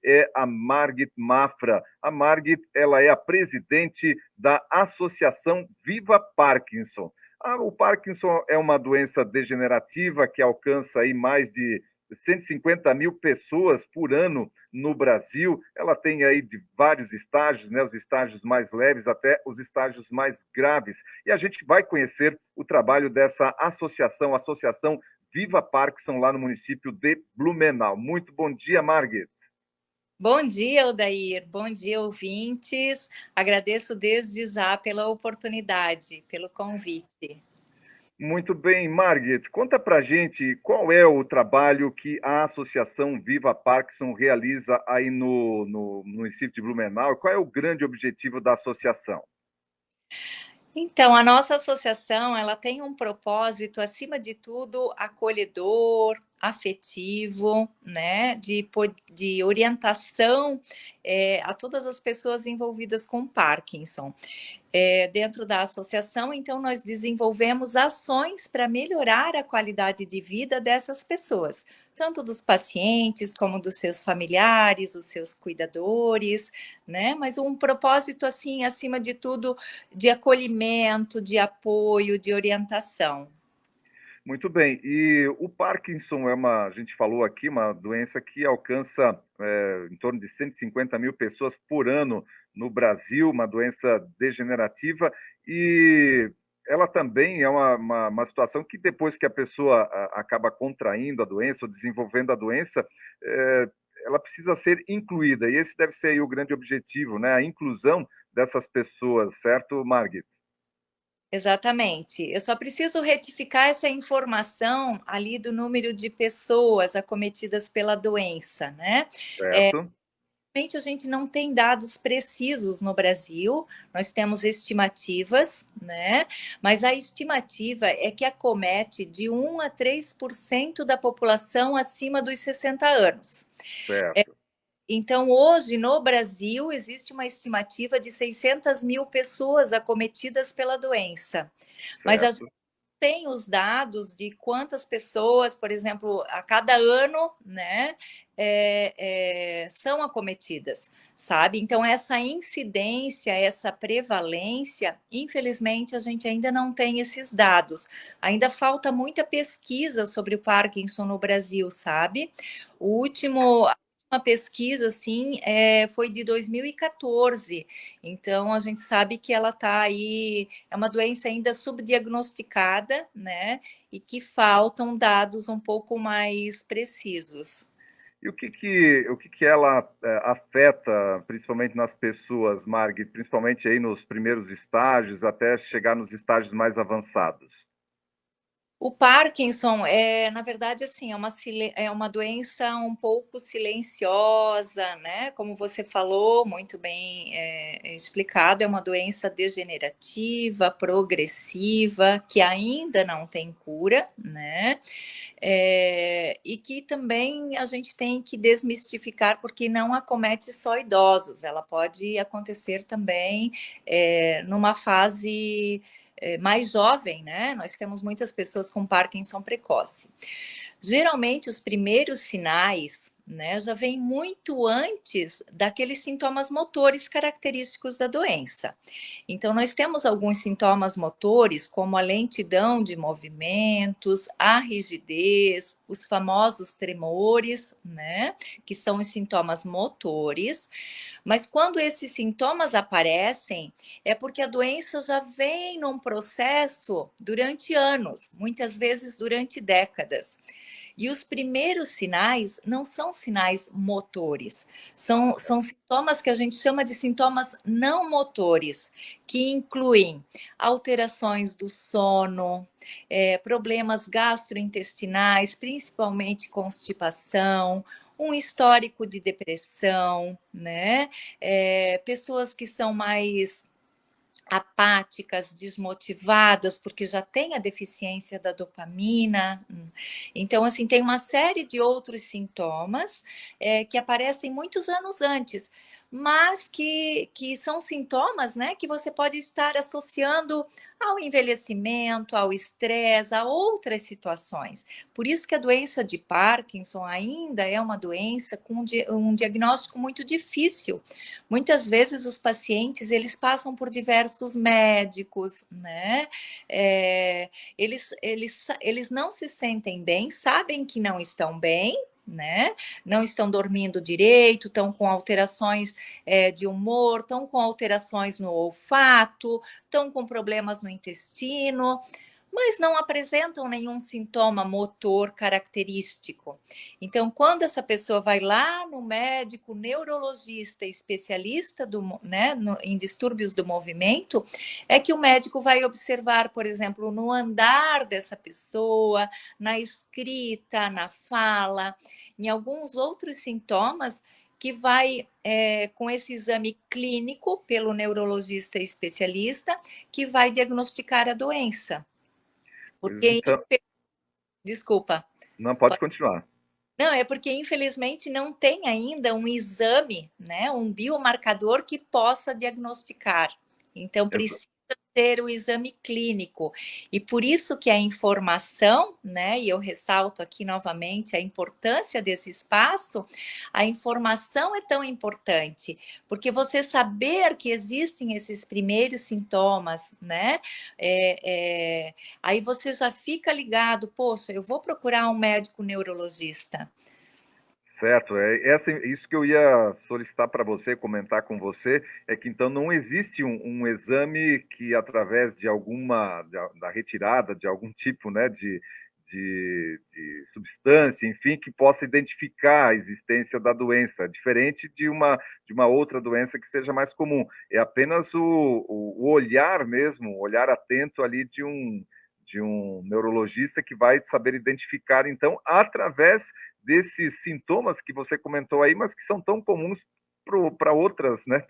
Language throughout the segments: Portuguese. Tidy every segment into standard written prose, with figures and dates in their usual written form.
é a Margit Mafra. A Margit, ela é a presidente da Associação Viva Parkinson. O Parkinson é uma doença degenerativa que alcança aí mais de 150 mil pessoas por ano no Brasil. Ela tem aí de vários estágios, né? Os estágios mais leves até os estágios mais graves. E a gente vai conhecer o trabalho dessa associação, Associação Viva Parkinson, lá no município de Blumenau. Muito bom dia, Margit. Bom dia, Odair. Bom dia, ouvintes. Agradeço desde já pela oportunidade, pelo convite. Muito bem, Margit, conta pra gente qual é o trabalho que a Associação Viva Parkinson realiza aí no município de Blumenau, qual é o grande objetivo da associação? Então, a nossa associação, ela tem um propósito, acima de tudo, acolhedor, afetivo, né, de orientação a todas as pessoas envolvidas com Parkinson. Dentro da associação, então, nós desenvolvemos ações para melhorar a qualidade de vida dessas pessoas, tanto dos pacientes como dos seus familiares, os seus cuidadores, né? Mas um propósito, assim, acima de tudo, de acolhimento, de apoio, de orientação. Muito bem, e o Parkinson a gente falou aqui, uma doença que alcança em torno de 150 mil pessoas por ano no Brasil, uma doença degenerativa, e ela também é uma situação que depois que a pessoa acaba contraindo a doença ou desenvolvendo a doença, eh, ela precisa ser incluída, e esse deve ser aí o grande objetivo, né? A inclusão dessas pessoas, certo, Margit? Exatamente. Eu só preciso retificar essa informação ali do número de pessoas acometidas pela doença, né? Certo, Realmente a gente não tem dados precisos no Brasil, nós temos estimativas, né? Mas a estimativa é que acomete de 1 a 3% da população acima dos 60 anos. certo, Então, hoje, no Brasil, existe uma estimativa de 600 mil pessoas acometidas pela doença. Mas a certo. tem os dados de quantas pessoas, por exemplo, a cada ano, né, são acometidas, sabe? Então, essa incidência, essa prevalência, infelizmente, a gente ainda não tem esses dados. Ainda falta muita pesquisa sobre o Parkinson no Brasil, sabe? A última pesquisa, assim, foi de 2014. Então, a gente sabe que ela está aí, é uma doença ainda subdiagnosticada, né? E que faltam dados um pouco mais precisos. E o que ela afeta, principalmente nas pessoas, Margit, principalmente aí nos primeiros estágios, até chegar nos estágios mais avançados? O Parkinson na verdade, assim, é uma doença um pouco silenciosa, né? Como você falou, muito bem explicado, é uma doença degenerativa, progressiva, que ainda não tem cura, né? E que também a gente tem que desmistificar, porque não acomete só idosos, ela pode acontecer também numa fase mais jovem, né? Nós temos muitas pessoas com Parkinson precoce. Geralmente, os primeiros sinais, né, já vêm muito antes daqueles sintomas motores característicos da doença. Então, nós temos alguns sintomas motores, como a lentidão de movimentos, a rigidez, os famosos tremores, né, que são os sintomas motores. Mas quando esses sintomas aparecem, é porque a doença já vem num processo durante anos, muitas vezes durante décadas. E os primeiros sinais não são sinais motores, são sintomas que a gente chama de sintomas não motores, que incluem alterações do sono, problemas gastrointestinais, principalmente constipação, um histórico de depressão, né? Pessoas que são mais apáticas, desmotivadas, porque já tem a deficiência da dopamina. Então, assim, tem uma série de outros sintomas que aparecem muitos anos antes. mas que são sintomas, né, que você pode estar associando ao envelhecimento, ao estresse, a outras situações. Por isso que a doença de Parkinson ainda é uma doença com um diagnóstico muito difícil. Muitas vezes os pacientes, eles passam por diversos médicos, né? Eles não se sentem bem, sabem que não estão bem, né? Não estão dormindo direito, estão com alterações de humor, estão com alterações no olfato, estão com problemas no intestino, mas não apresentam nenhum sintoma motor característico. Então, quando essa pessoa vai lá no médico neurologista, especialista em distúrbios do movimento, é que o médico vai observar, por exemplo, no andar dessa pessoa, na escrita, na fala, em alguns outros sintomas que vai, com esse exame clínico pelo neurologista especialista, que vai diagnosticar a doença. Porque, Então, desculpa. não pode continuar. Não, é porque infelizmente não tem ainda um exame, né, um biomarcador que possa diagnosticar. Então precisa ter o exame clínico. E por isso que a informação, né, e eu ressalto aqui novamente a importância desse espaço, a informação é tão importante, porque você saber que existem esses primeiros sintomas, né, aí você já fica ligado, poxa, eu vou procurar um médico neurologista. Certo, isso que eu ia solicitar para você, comentar com você, é que então não existe um exame que através de da retirada de algum tipo, né, de substância, enfim, que possa identificar a existência da doença, diferente de uma outra doença que seja mais comum. É apenas o olhar mesmo, o olhar atento ali de um neurologista que vai saber identificar, então, através desses sintomas que você comentou aí, mas que são tão comuns para outras, né,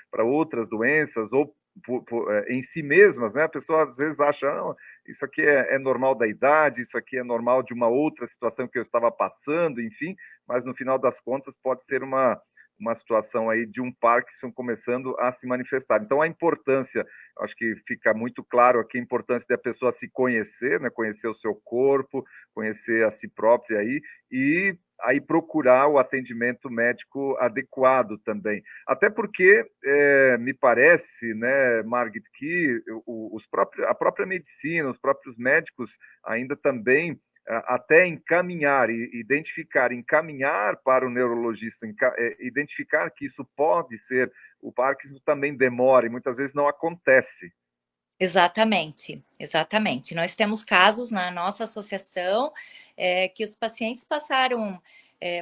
para outras doenças ou em si mesmas, né? A pessoa às vezes acha, não, isso aqui é normal da idade, isso aqui é normal de uma outra situação que eu estava passando, enfim, mas no final das contas pode ser uma situação aí de um Parkinson começando a se manifestar. Então, a importância, acho que fica muito claro aqui a importância da pessoa se conhecer, né? Conhecer o seu corpo, conhecer a si própria aí, e aí procurar o atendimento médico adequado também. Até porque me parece, né, Margit, que a própria medicina, os próprios médicos ainda também até encaminhar, identificar, encaminhar para o neurologista, identificar que isso pode ser o Parkinson também demora e muitas vezes não acontece. Exatamente, exatamente. Nós temos casos na nossa associação que os pacientes passaram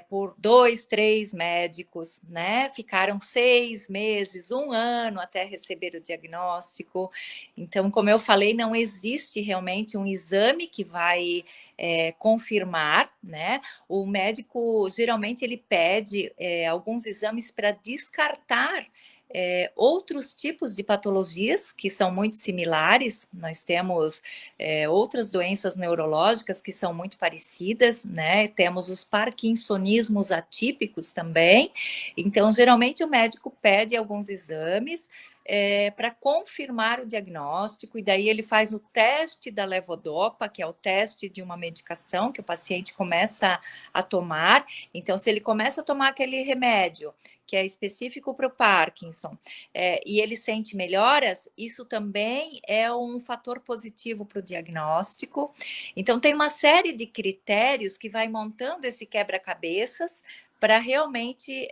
por 2, 3 médicos, né? Ficaram 6 meses, 1 ano até receber o diagnóstico. Então, como eu falei, não existe realmente um exame que vai confirmar, né? O médico geralmente ele pede alguns exames para descartar outros tipos de patologias que são muito similares. Nós temos outras doenças neurológicas que são muito parecidas, né? Temos os parkinsonismos atípicos também. Então, geralmente, o médico pede alguns exames para confirmar o diagnóstico, e daí ele faz o teste da levodopa, que é o teste de uma medicação que o paciente começa a tomar. Então, se ele começa a tomar aquele remédio que é específico para o Parkinson, e ele sente melhoras, isso também é um fator positivo para o diagnóstico. Então, tem uma série de critérios que vai montando esse quebra-cabeças para realmente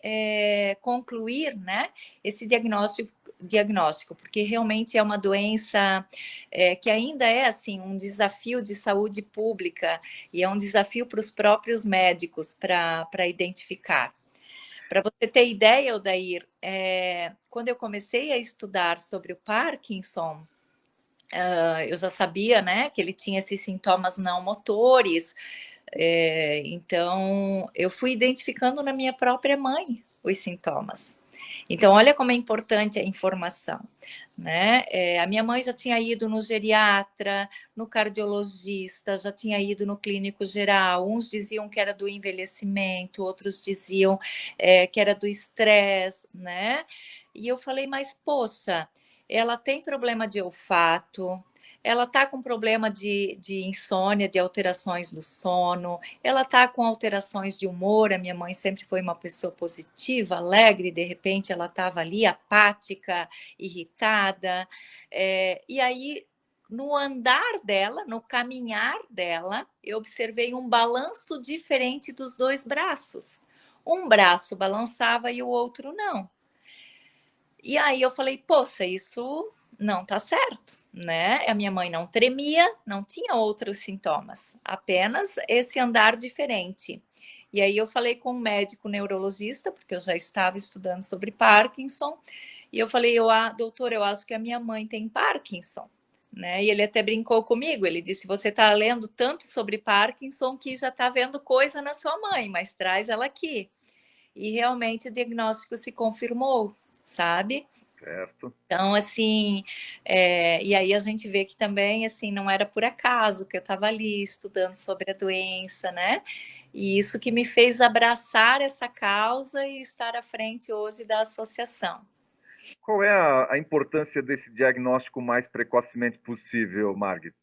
concluir, né, esse diagnóstico, porque realmente é uma doença que ainda é assim um desafio de saúde pública e é um desafio para os próprios médicos para identificar. Para você ter ideia, Odair, quando eu comecei a estudar sobre o Parkinson, eu já sabia, né, que ele tinha esses sintomas não motores, então eu fui identificando na minha própria mãe os sintomas. Então, olha como é importante a informação, né? A minha mãe já tinha ido no geriatra, no cardiologista, já tinha ido no clínico geral. Uns diziam que era do envelhecimento, outros diziam que era do estresse, né? E eu falei, mas poxa, ela tem problema de olfato, ela está com problema de insônia, de alterações do sono, ela está com alterações de humor. A minha mãe sempre foi uma pessoa positiva, alegre, de repente ela estava ali apática, irritada. E aí, no andar dela, no caminhar dela, eu observei um balanço diferente dos dois braços. Um braço balançava e o outro não. E aí eu falei, poxa, isso não tá certo, né? A minha mãe não tremia, não tinha outros sintomas, apenas esse andar diferente. E aí eu falei com um médico neurologista, porque eu já estava estudando sobre Parkinson, e eu falei, doutor, eu acho que a minha mãe tem Parkinson, né? E ele até brincou comigo, ele disse, você está lendo tanto sobre Parkinson que já está vendo coisa na sua mãe, mas traz ela aqui. E realmente o diagnóstico se confirmou, sabe? Certo. Então, assim, e aí a gente vê que também, assim, não era por acaso que eu estava ali estudando sobre a doença, né? E isso que me fez abraçar essa causa e estar à frente hoje da associação. Qual é a importância desse diagnóstico mais precocemente possível, Margit?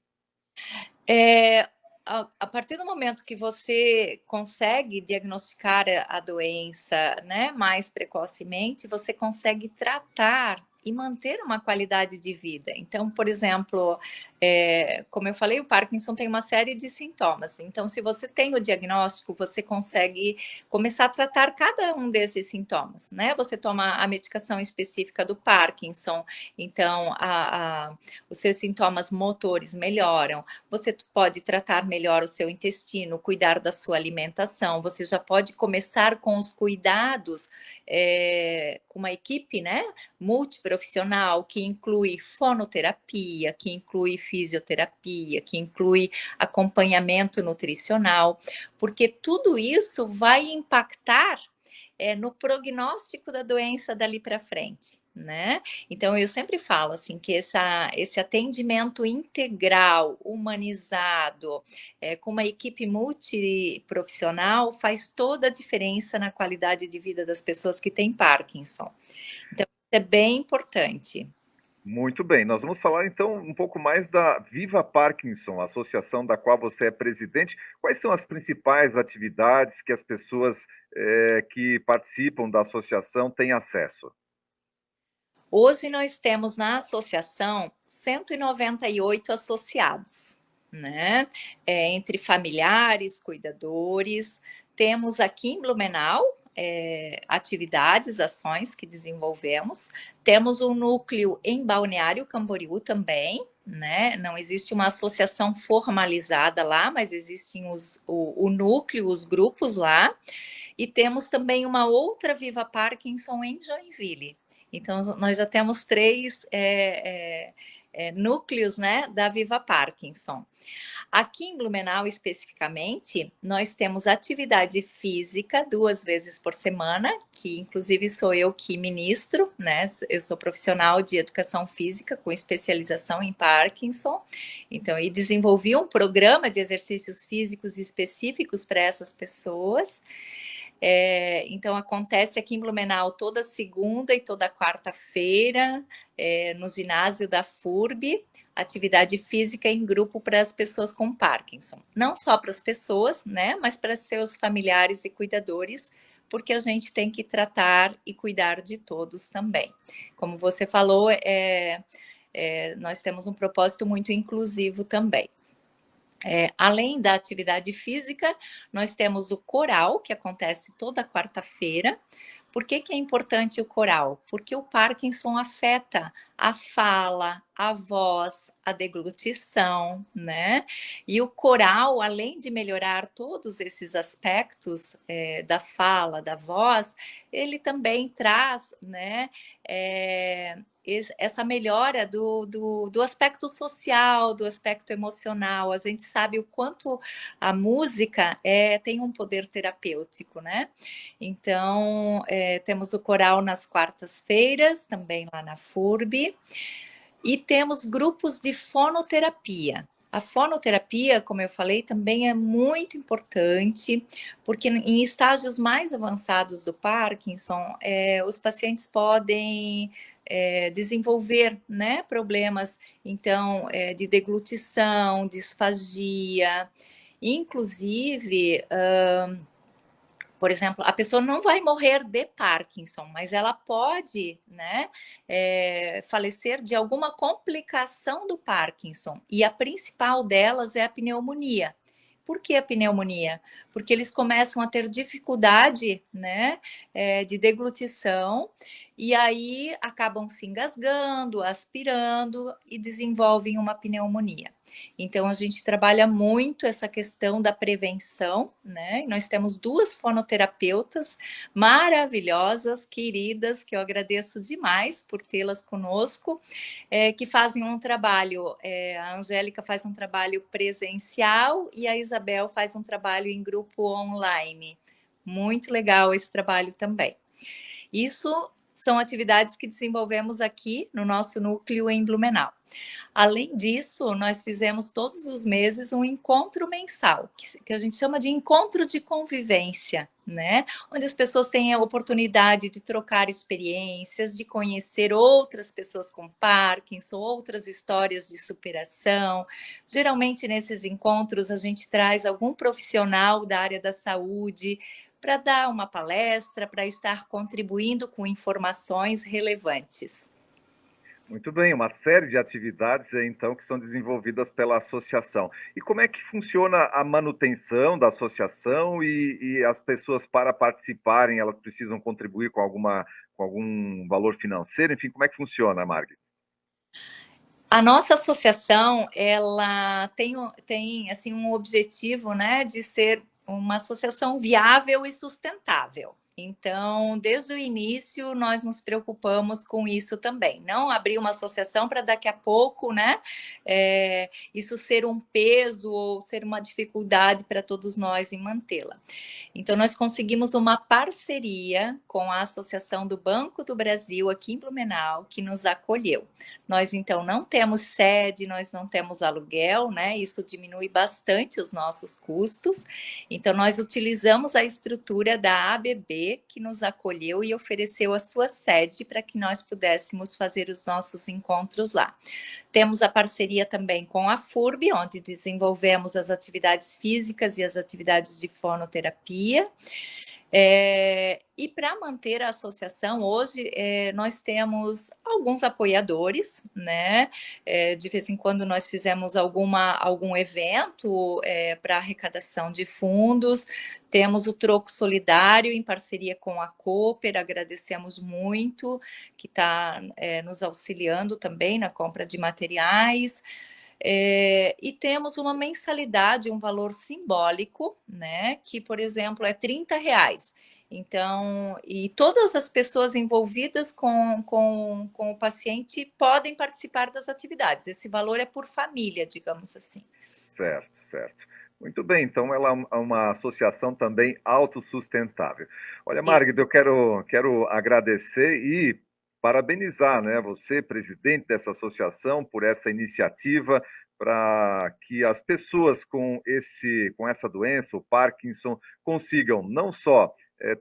A partir do momento que você consegue diagnosticar a doença, né, mais precocemente, você consegue tratar e manter uma qualidade de vida. Então, por exemplo, como eu falei, o Parkinson tem uma série de sintomas. Então, se você tem o diagnóstico, você consegue começar a tratar cada um desses sintomas, né? Você toma a medicação específica do Parkinson, então os seus sintomas motores melhoram. Você pode tratar melhor o seu intestino, cuidar da sua alimentação. Você já pode começar com os cuidados com uma equipe, né, multiprofissional, que inclui fonoterapia, que inclui fisioterapia, que inclui acompanhamento nutricional, porque tudo isso vai impactar no prognóstico da doença dali para frente, né? Então, eu sempre falo assim que esse atendimento integral, humanizado, com uma equipe multiprofissional, faz toda a diferença na qualidade de vida das pessoas que têm Parkinson. Então, isso é bem importante. Muito bem, nós vamos falar então um pouco mais da Viva Parkinson, a associação da qual você é presidente. Quais são as principais atividades que as pessoas que participam da associação têm acesso? Hoje nós temos na associação 198 associados, né? Entre familiares, cuidadores. Temos aqui em Blumenau atividades, ações que desenvolvemos. Temos um núcleo em Balneário Camboriú também, né? Não existe uma associação formalizada lá, mas existem o núcleo, os grupos lá. E temos também uma outra Viva Parkinson em Joinville. Então, nós já temos três núcleos, né, da Viva Parkinson. Aqui em Blumenau, especificamente, nós temos atividade física 2 vezes por semana, que inclusive sou eu que ministro, né? Eu sou profissional de educação física com especialização em Parkinson. Então, e desenvolvi um programa de exercícios físicos específicos para essas pessoas. Então, acontece aqui em Blumenau toda segunda e toda quarta-feira, no ginásio da FURB, atividade física em grupo para as pessoas com Parkinson. Não só para as pessoas, né, mas para seus familiares e cuidadores, porque a gente tem que tratar e cuidar de todos também. Como você falou, nós temos um propósito muito inclusivo também. Além da atividade física, nós temos o coral, que acontece toda quarta-feira. Por que é importante o coral? Porque o Parkinson afeta a fala, a voz, a deglutição, né? E o coral, além de melhorar todos esses aspectos da fala, da voz, ele também traz, né? essa melhora do aspecto social, do aspecto emocional. A gente sabe o quanto a música tem um poder terapêutico, né? Então, temos o coral nas quartas-feiras, também lá na FURB, e temos grupos de fonoterapia. A fonoterapia, como eu falei, também é muito importante, porque em estágios mais avançados do Parkinson, os pacientes podem desenvolver, né, problemas, então, de deglutição, disfagia, inclusive, por exemplo, a pessoa não vai morrer de Parkinson, mas ela pode, né, falecer de alguma complicação do Parkinson. E a principal delas é a pneumonia. Por que a pneumonia? Porque eles começam a ter dificuldade, né, de deglutição, e aí acabam se engasgando, aspirando e desenvolvem uma pneumonia. Então, a gente trabalha muito essa questão da prevenção, né? E nós temos 2 fonoterapeutas maravilhosas, queridas, que eu agradeço demais por tê-las conosco, que fazem um trabalho, a Angélica faz um trabalho presencial e a Isabel faz um trabalho em grupo online. Muito legal esse trabalho também. Isso são atividades que desenvolvemos aqui no nosso núcleo em Blumenau. Além disso, nós fizemos todos os meses um encontro mensal, que a gente chama de encontro de convivência, né? Onde as pessoas têm a oportunidade de trocar experiências, de conhecer outras pessoas com Parkinson, outras histórias de superação. Geralmente, nesses encontros, a gente traz algum profissional da área da saúde para dar uma palestra, para estar contribuindo com informações relevantes. Muito bem, uma série de atividades, então, que são desenvolvidas pela associação. E como é que funciona a manutenção da associação e as pessoas, para participarem, elas precisam contribuir com algum valor financeiro? Enfim, como é que funciona, Margit? A nossa associação, ela tem assim, um objetivo, né, de ser uma associação viável e sustentável. Então, desde o início, nós nos preocupamos com isso também. Não abrir uma associação para daqui a pouco, né, isso ser um peso ou ser uma dificuldade para todos nós em mantê-la. Então, nós conseguimos uma parceria com a Associação do Banco do Brasil, aqui em Blumenau, que nos acolheu. Nós, então, não temos sede, nós não temos aluguel, né? Isso diminui bastante os nossos custos. Então, nós utilizamos a estrutura da ABB, que nos acolheu e ofereceu a sua sede para que nós pudéssemos fazer os nossos encontros lá. Temos a parceria também com a FURB, onde desenvolvemos as atividades físicas e as atividades de fonoterapia. E para manter a associação, hoje nós temos alguns apoiadores, né? De vez em quando nós fizemos algum evento para arrecadação de fundos. Temos o Troco Solidário em parceria com a Cooper, agradecemos muito, que está nos auxiliando também na compra de materiais. E temos uma mensalidade, um valor simbólico, né? Que, por exemplo, é R$ 30. Então, e todas as pessoas envolvidas com o paciente podem participar das atividades. Esse valor é por família, digamos assim. Certo, certo. Muito bem, então ela é uma associação também autossustentável. Olha, Margit, eu quero agradecer e parabenizar, né, você, presidente dessa associação, por essa iniciativa para que as pessoas com essa doença, o Parkinson, consigam não só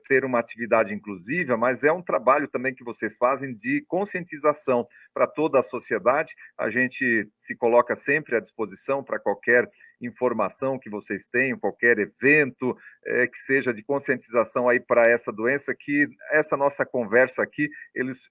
ter uma atividade inclusiva, mas é um trabalho também que vocês fazem de conscientização para toda a sociedade. A gente se coloca sempre à disposição para qualquer informação que vocês tenham, qualquer evento que seja de conscientização aí para essa doença, que essa nossa conversa aqui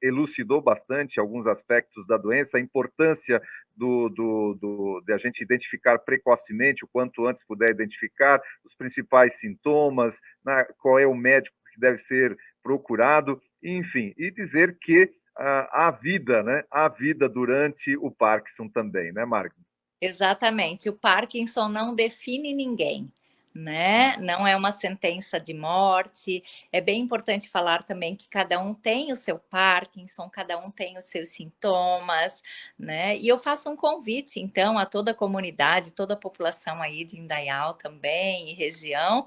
elucidou bastante alguns aspectos da doença, a importância de a gente identificar precocemente, o quanto antes puder identificar, os principais sintomas, né, qual é o médico que deve ser procurado, enfim, e dizer que há vida, né? Há vida durante o Parkinson também, né, Marco? Exatamente. O Parkinson não define ninguém. né? Não é uma sentença de morte. É bem importante falar também que cada um tem o seu Parkinson, cada um tem os seus sintomas, né? E eu faço um convite, então, a toda a comunidade, toda a população aí de Indaial também e região,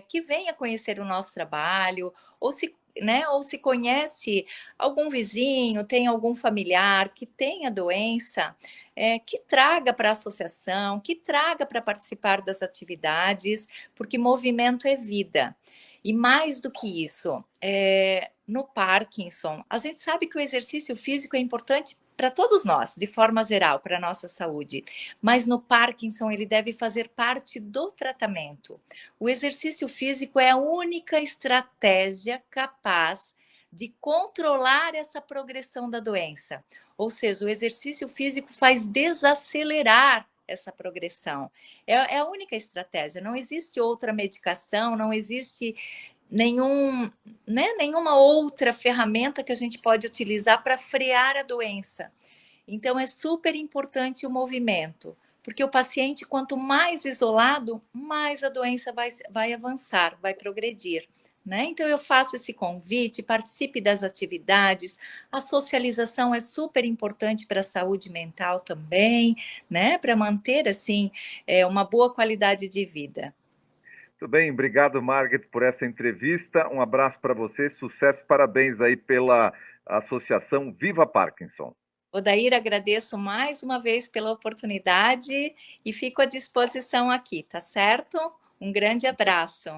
que venha conhecer o nosso trabalho, ou se né? Ou se conhece algum vizinho, tem algum familiar que tenha doença, que traga para a associação, que traga para participar das atividades, porque movimento é vida. E mais do que isso, no Parkinson, a gente sabe que o exercício físico é importante para todos nós, de forma geral, para a nossa saúde. Mas no Parkinson, ele deve fazer parte do tratamento. O exercício físico é a única estratégia capaz de controlar essa progressão da doença. Ou seja, o exercício físico faz desacelerar essa progressão. É a única estratégia, não existe outra medicação, não existe nenhuma outra ferramenta que a gente pode utilizar para frear a doença. Então, é super importante o movimento, porque o paciente, quanto mais isolado, mais a doença vai avançar, vai progredir. Né? Então, eu faço esse convite, participe das atividades, a socialização é super importante para a saúde mental também, né? Para manter, assim, uma boa qualidade de vida. Tudo bem, obrigado, Margaret, por essa entrevista. Um abraço para você, sucesso, parabéns aí pela Associação Viva Parkinson. Odair, agradeço mais uma vez pela oportunidade e fico à disposição aqui, tá certo? Um grande abraço.